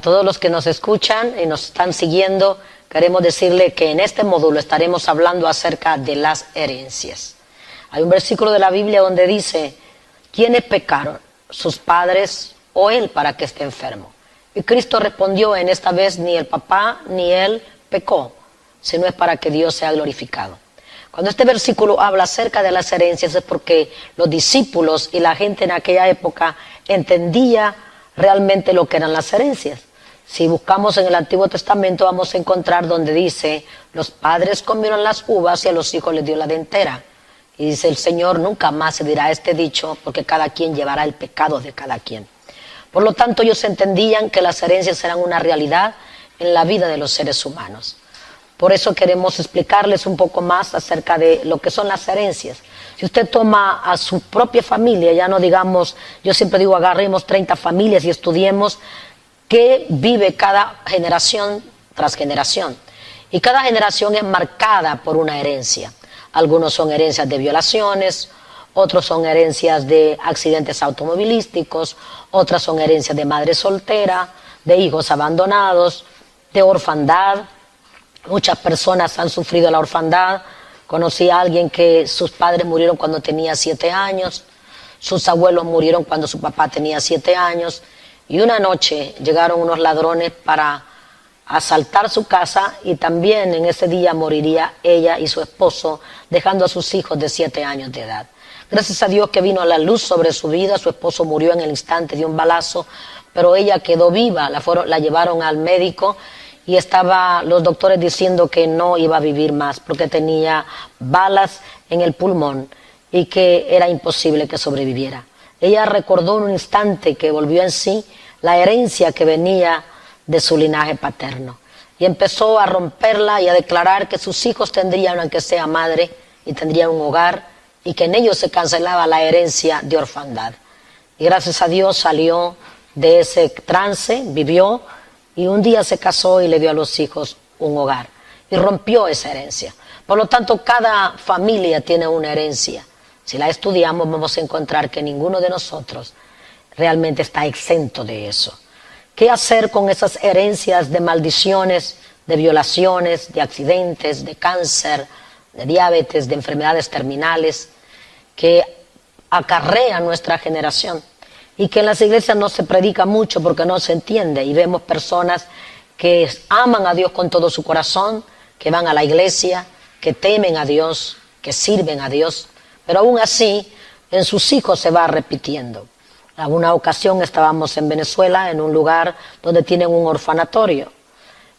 todos los que nos escuchan y nos están siguiendo, queremos decirle que en este módulo estaremos hablando acerca de las herencias. Hay un versículo de la Biblia donde dice: ¿quiénes pecaron? ¿Sus padres o él para que esté enfermo? Y Cristo respondió: en esta vez ni el papá ni él pecó, sino es para que Dios sea glorificado. Cuando este versículo habla acerca de las herencias es porque los discípulos y la gente en aquella época entendía realmente lo que eran las herencias. Si buscamos en el Antiguo Testamento vamos a encontrar donde dice: los padres comieron las uvas y a los hijos les dio la dentera. Y dice el Señor: nunca más se dirá este dicho, porque cada quien llevará el pecado de cada quien. Por lo tanto, ellos entendían que las herencias eran una realidad en la vida de los seres humanos. Por eso queremos explicarles un poco más acerca de lo que son las herencias. Si usted toma a su propia familia, ya no digamos, yo siempre digo, agarremos 30 familias y estudiemos qué vive cada generación tras generación. Y cada generación es marcada por una herencia. Algunos son herencias de violaciones, otros son herencias de accidentes automovilísticos, otras son herencias de madre soltera, de hijos abandonados, de orfandad. Muchas personas han sufrido la orfandad. Conocí a alguien que sus padres murieron cuando tenía 7 años, sus abuelos murieron cuando su papá tenía 7 años, y una noche llegaron unos ladrones para asaltar su casa, y también en ese día moriría ella y su esposo, dejando a sus hijos de 7 años de edad. Gracias a Dios que vino la luz sobre su vida. Su esposo murió en el instante de un balazo, pero ella quedó viva. La llevaron al médico y estaba los doctores diciendo que no iba a vivir más porque tenía balas en el pulmón y que era imposible que sobreviviera. Ella recordó en un instante que volvió en sí la herencia que venía de su linaje paterno y empezó a romperla y a declarar que sus hijos tendrían, aunque sea madre, y tendrían un hogar, y que en ellos se cancelaba la herencia de orfandad. Y gracias a Dios salió de ese trance, vivió, y un día se casó y le dio a los hijos un hogar y rompió esa herencia. Por lo tanto, cada familia tiene una herencia. Si la estudiamos vamos a encontrar que ninguno de nosotros realmente está exento de eso. ¿Qué hacer con esas herencias de maldiciones, de violaciones, de accidentes, de cáncer, de diabetes, de enfermedades terminales que acarrea nuestra generación? Y que en las iglesias no se predica mucho porque no se entiende, y vemos personas que aman a Dios con todo su corazón, que van a la iglesia, que temen a Dios, que sirven a Dios, pero aún así en sus hijos se va repitiendo. En una ocasión estábamos en Venezuela, en un lugar donde tienen un orfanatorio,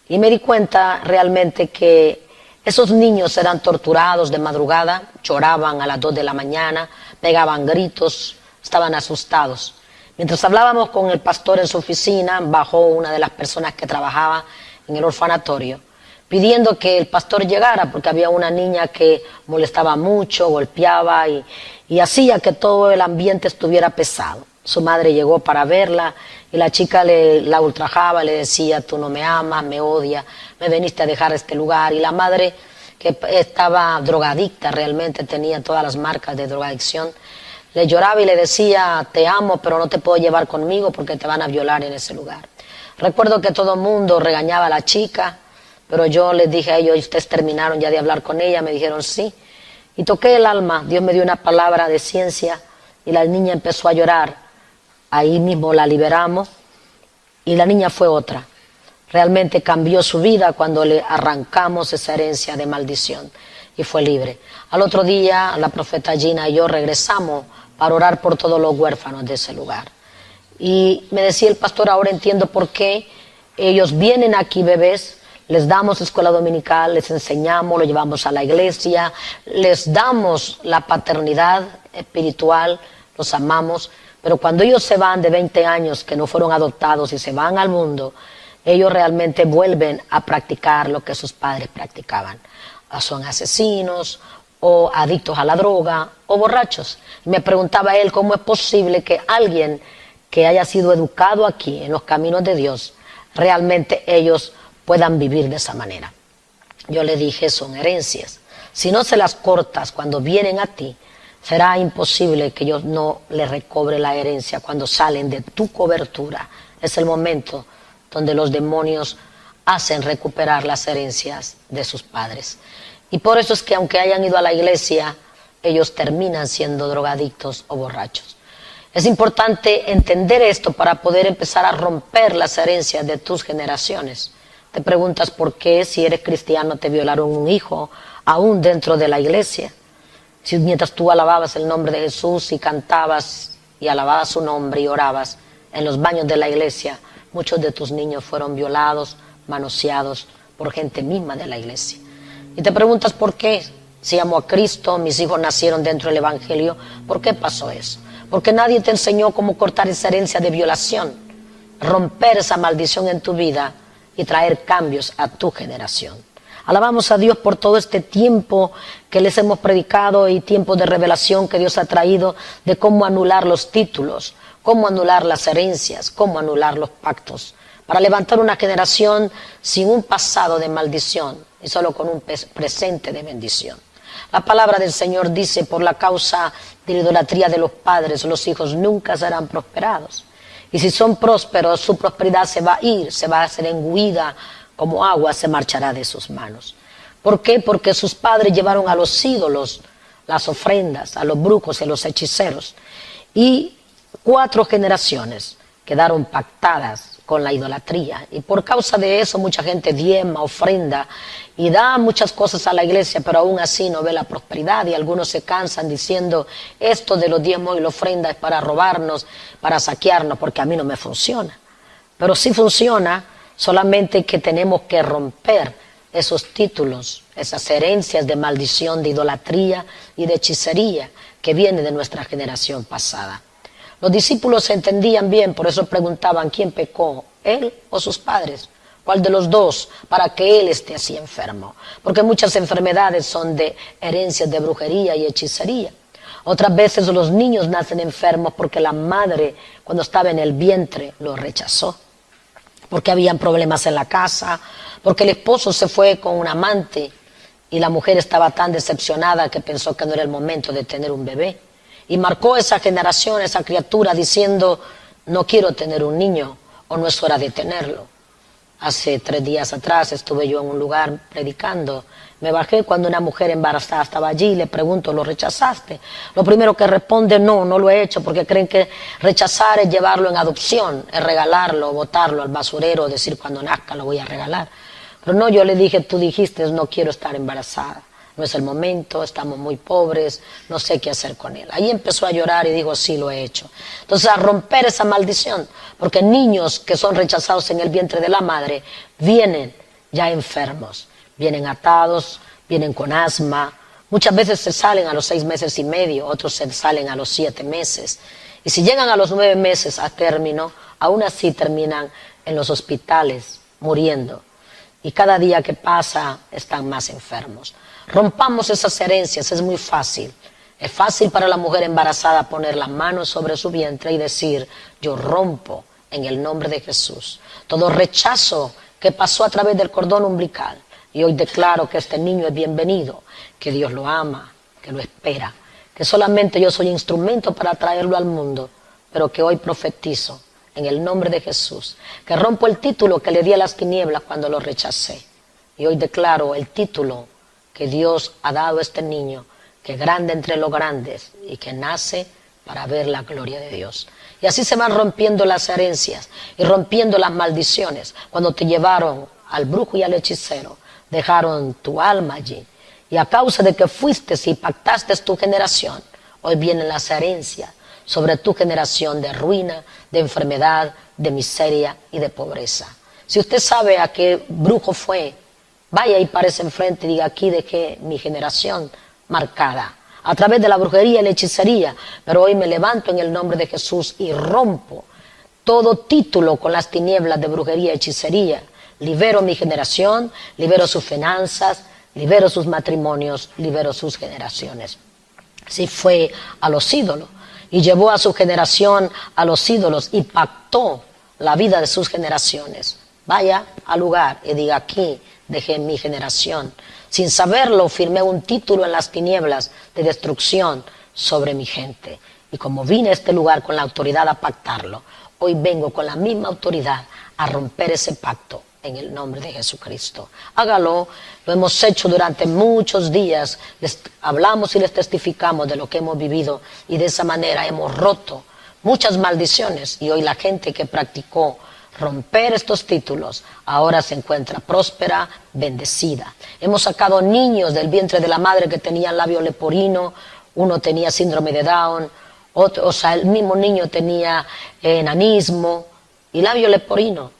y me di cuenta realmente que esos niños eran torturados de madrugada, lloraban a las 2 de la mañana, pegaban gritos, estaban asustados. Mientras hablábamos con el pastor en su oficina, bajó una de las personas que trabajaba en el orfanatorio, pidiendo que el pastor llegara porque había una niña que molestaba mucho, golpeaba y hacía que todo el ambiente estuviera pesado. Su madre llegó para verla y la chica la ultrajaba, le decía: tú no me amas, me odias, me veniste a dejar este lugar. Y la madre, que estaba drogadicta, realmente tenía todas las marcas de drogadicción, le lloraba y le decía: te amo, pero no te puedo llevar conmigo porque te van a violar en ese lugar. Recuerdo que todo el mundo regañaba a la chica, pero yo les dije a ellos: ¿ustedes terminaron ya de hablar con ella? Me dijeron sí. Y toqué el alma, Dios me dio una palabra de ciencia y la niña empezó a llorar. Ahí mismo la liberamos y la niña fue otra. Realmente cambió su vida cuando le arrancamos esa herencia de maldición y fue libre. Al otro día la profeta Gina y yo regresamos para orar por todos los huérfanos de ese lugar. Y me decía el pastor: ahora entiendo por qué ellos vienen aquí bebés, les damos escuela dominical, les enseñamos, los llevamos a la iglesia, les damos la paternidad espiritual, los amamos, pero cuando ellos se van de 20 años que no fueron adoptados y se van al mundo, ellos realmente vuelven a practicar lo que sus padres practicaban. Son asesinos, o adictos a la droga, o borrachos. Me preguntaba él: ¿cómo es posible que alguien que haya sido educado aquí en los caminos de Dios, realmente ellos puedan vivir de esa manera? Yo le dije: son herencias. Si no se las cortas cuando vienen a ti, será imposible que ellos no les recobre la herencia cuando salen de tu cobertura. Es el momento donde los demonios hacen recuperar las herencias de sus padres. Y por eso es que aunque hayan ido a la iglesia, ellos terminan siendo drogadictos o borrachos. Es importante entender esto para poder empezar a romper las herencias de tus generaciones. Te preguntas por qué, si eres cristiano, te violaron un hijo, aún dentro de la iglesia. Si mientras tú alababas el nombre de Jesús y cantabas y alababas su nombre y orabas en los baños de la iglesia, muchos de tus niños fueron violados, manoseados por gente misma de la iglesia. Y te preguntas por qué, si amo a Cristo, mis hijos nacieron dentro del Evangelio, ¿por qué pasó eso? Porque nadie te enseñó cómo cortar esa herencia de violación, romper esa maldición en tu vida y traer cambios a tu generación. Alabamos a Dios por todo este tiempo que les hemos predicado y tiempo de revelación que Dios ha traído de cómo anular los títulos, cómo anular las herencias, cómo anular los pactos, para levantar una generación sin un pasado de maldición y solo con un presente de bendición. La palabra del Señor dice, por la causa de la idolatría de los padres, los hijos nunca serán prosperados. Y si son prósperos, su prosperidad se va a ir, se va a hacer engüida como agua, se marchará de sus manos. ¿Por qué? Porque sus padres llevaron a los ídolos las ofrendas, a los brujos y a los hechiceros. Y 4 generaciones quedaron pactadas con la idolatría. Y por causa de eso mucha gente diezma, ofrenda y da muchas cosas a la iglesia, pero aún así no ve la prosperidad. Y algunos se cansan diciendo, esto de los diezmos y la ofrenda es para robarnos, para saquearnos, porque a mí no me funciona. Pero sí funciona, solamente que tenemos que romper esos títulos, esas herencias de maldición, de idolatría y de hechicería que vienen de nuestra generación pasada. Los discípulos se entendían bien, por eso preguntaban, ¿quién pecó? ¿Él o sus padres? ¿Cuál de los dos? Para que él esté así enfermo. Porque muchas enfermedades son de herencias de brujería y hechicería. Otras veces los niños nacen enfermos porque la madre, cuando estaba en el vientre, los rechazó. Porque habían problemas en la casa, porque el esposo se fue con un amante y la mujer estaba tan decepcionada que pensó que no era el momento de tener un bebé. Y marcó esa generación, esa criatura, diciendo, no quiero tener un niño o no es hora de tenerlo. Hace 3 días atrás estuve yo en un lugar predicando. Me bajé cuando una mujer embarazada estaba allí y le pregunto, ¿lo rechazaste? Lo primero que responde, no, no lo he hecho, porque creen que rechazar es llevarlo en adopción, es regalarlo, botarlo al basurero, decir cuando nazca lo voy a regalar. Pero no, yo le dije, tú dijiste, no quiero estar embarazada. No es el momento, estamos muy pobres, no sé qué hacer con él. Ahí empezó a llorar y dijo, sí, lo he hecho. Entonces, a romper esa maldición, porque niños que son rechazados en el vientre de la madre vienen ya enfermos, vienen atados, vienen con asma. Muchas veces se salen a los 6 meses y medio, otros se salen a los 7 meses. Y si llegan a los 9 meses a término, aún así terminan en los hospitales muriendo. Y cada día que pasa están más enfermos. Rompamos esas herencias, es muy fácil. Es fácil para la mujer embarazada poner las manos sobre su vientre y decir, yo rompo en el nombre de Jesús todo rechazo que pasó a través del cordón umbilical. Y hoy declaro que este niño es bienvenido, que Dios lo ama, que lo espera, que solamente yo soy instrumento para traerlo al mundo, pero que hoy profetizo en el nombre de Jesús, que rompo el título que le di a las tinieblas cuando lo rechacé. Y hoy declaro el título que Dios ha dado a este niño, que es grande entre los grandes y que nace para ver la gloria de Dios. Y así se van rompiendo las herencias y rompiendo las maldiciones. Cuando te llevaron al brujo y al hechicero, dejaron tu alma allí. Y a causa de que fuiste y pactaste tu generación, hoy vienen las herencias sobre tu generación de ruina, de enfermedad, de miseria y de pobreza. Si usted sabe a qué brujo fue, vaya y párese enfrente y diga, aquí dejé mi generación marcada a través de la brujería y la hechicería, pero hoy me levanto en el nombre de Jesús y rompo todo título con las tinieblas de brujería y hechicería. Libero mi generación, libero sus finanzas, libero sus matrimonios, libero sus generaciones. Si fue a los ídolos y llevó a su generación a los ídolos y pactó la vida de sus generaciones, vaya al lugar y diga, aquí dejé mi generación. Sin saberlo, firmé un título en las tinieblas de destrucción sobre mi gente. Y como vine a este lugar con la autoridad a pactarlo, hoy vengo con la misma autoridad a romper ese pacto en el nombre de Jesucristo. Hágalo, lo hemos hecho durante muchos días, les hablamos y les testificamos de lo que hemos vivido y de esa manera hemos roto muchas maldiciones y hoy la gente que practicó romper estos títulos ahora se encuentra próspera, bendecida. Hemos sacado niños del vientre de la madre que tenían labio leporino, uno tenía síndrome de Down, otro, el mismo niño tenía enanismo y labio leporino.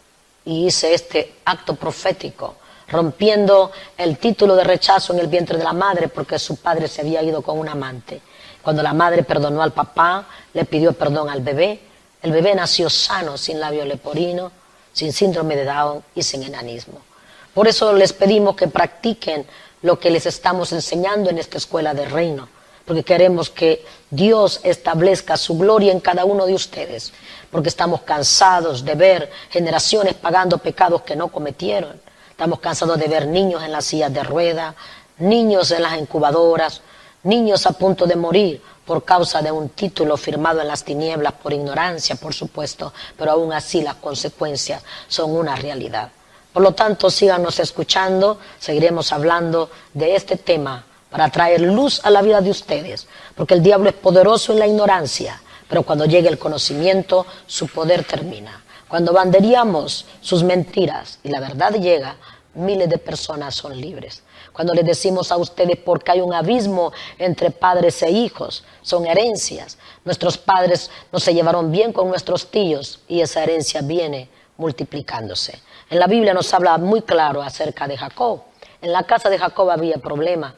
Y hice este acto profético, rompiendo el título de rechazo en el vientre de la madre porque su padre se había ido con un amante. Cuando la madre perdonó al papá, le pidió perdón al bebé, el bebé nació sano, sin labio leporino, sin síndrome de Down y sin enanismo. Por eso les pedimos que practiquen lo que les estamos enseñando en esta escuela del reino, porque queremos que Dios establezca su gloria en cada uno de ustedes, porque estamos cansados de ver generaciones pagando pecados que no cometieron. Estamos cansados de ver niños en las sillas de ruedas, niños en las incubadoras, niños a punto de morir por causa de un título firmado en las tinieblas por ignorancia, por supuesto, pero aún así las consecuencias son una realidad. Por lo tanto, síganos escuchando, seguiremos hablando de este tema para traer luz a la vida de ustedes, porque el diablo es poderoso en la ignorancia, pero cuando llegue el conocimiento, su poder termina. Cuando banderíamos sus mentiras y la verdad llega, miles de personas son libres. Cuando les decimos a ustedes porque hay un abismo entre padres e hijos, son herencias. Nuestros padres no se llevaron bien con nuestros tíos y esa herencia viene multiplicándose. En la Biblia nos habla muy claro acerca de Jacob. En la casa de Jacob había problema.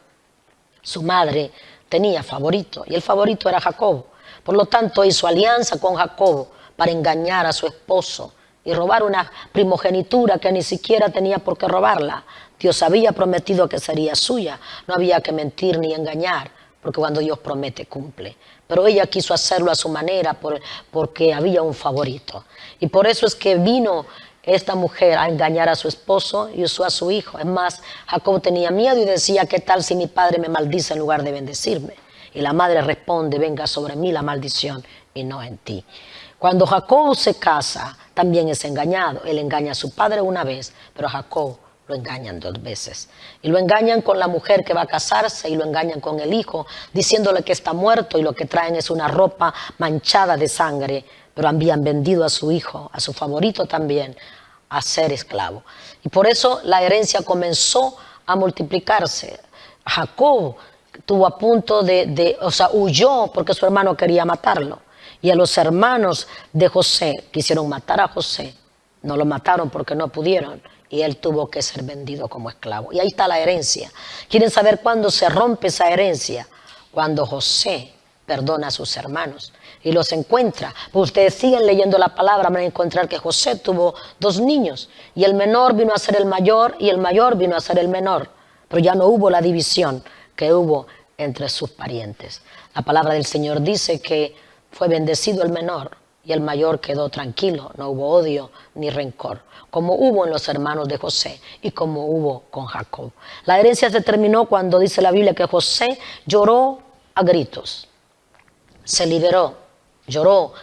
Su madre tenía favorito y el favorito era Jacob. Por lo tanto, hizo alianza con Jacob para engañar a su esposo y robar una primogenitura que ni siquiera tenía por qué robarla. Dios había prometido que sería suya. No había que mentir ni engañar, porque cuando Dios promete, cumple. Pero ella quiso hacerlo a su manera porque había un favorito. Y por eso es que vino esta mujer a engañar a su esposo y usó a su hijo. Es más, Jacob tenía miedo y decía, ¿qué tal si mi padre me maldice en lugar de bendecirme? Y la madre responde, venga sobre mí la maldición y no en ti. Cuando Jacob se casa, también es engañado. Él engaña a su padre una vez, pero a Jacob lo engañan 2 veces. Y lo engañan con la mujer que va a casarse y lo engañan con el hijo, diciéndole que está muerto y lo que traen es una ropa manchada de sangre, pero habían vendido a su hijo, a su favorito también, a ser esclavo. Y por eso la herencia comenzó a multiplicarse. Jacob estuvo a punto huyó porque su hermano quería matarlo. Y a los hermanos de José quisieron matar a José. No lo mataron porque no pudieron. Y él tuvo que ser vendido como esclavo. Y ahí está la herencia. ¿Quieren saber cuándo se rompe esa herencia? Cuando José perdona a sus hermanos y los encuentra. Pues ustedes siguen leyendo la palabra, van a encontrar que José tuvo 2 niños. Y el menor vino a ser el mayor y el mayor vino a ser el menor. Pero ya no hubo la división que hubo entre sus parientes. La palabra del Señor dice que fue bendecido el menor y el mayor quedó tranquilo, no hubo odio ni rencor, como hubo en los hermanos de José y como hubo con Jacob. La herencia se terminó cuando dice la Biblia que José lloró a gritos, se liberó, lloró,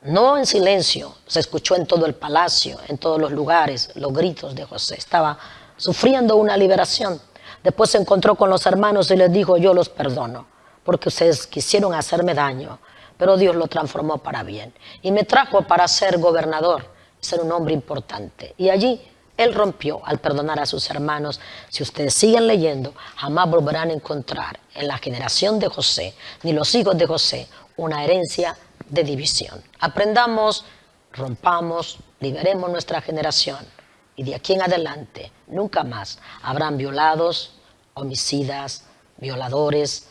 no en silencio, se escuchó en todo el palacio, en todos los lugares, los gritos de José. Estaba sufriendo una liberación. Después se encontró con los hermanos y les dijo, yo los perdono, porque ustedes quisieron hacerme daño, pero Dios lo transformó para bien. Y me trajo para ser gobernador, ser un hombre importante. Y allí él rompió al perdonar a sus hermanos. Si ustedes siguen leyendo, jamás volverán a encontrar en la generación de José, ni los hijos de José, una herencia de división. Aprendamos, rompamos, liberemos nuestra generación. Y de aquí en adelante, nunca más habrán violados, homicidas, violadores,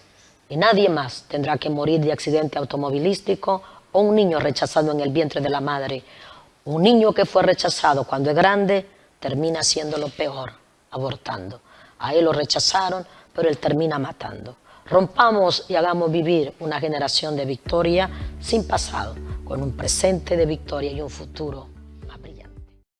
y nadie más tendrá que morir de accidente automovilístico o un niño rechazado en el vientre de la madre. Un niño que fue rechazado cuando es grande termina siendo lo peor, abortando. A él lo rechazaron, pero él termina matando. Rompamos y hagamos vivir una generación de victoria sin pasado, con un presente de victoria y un futuro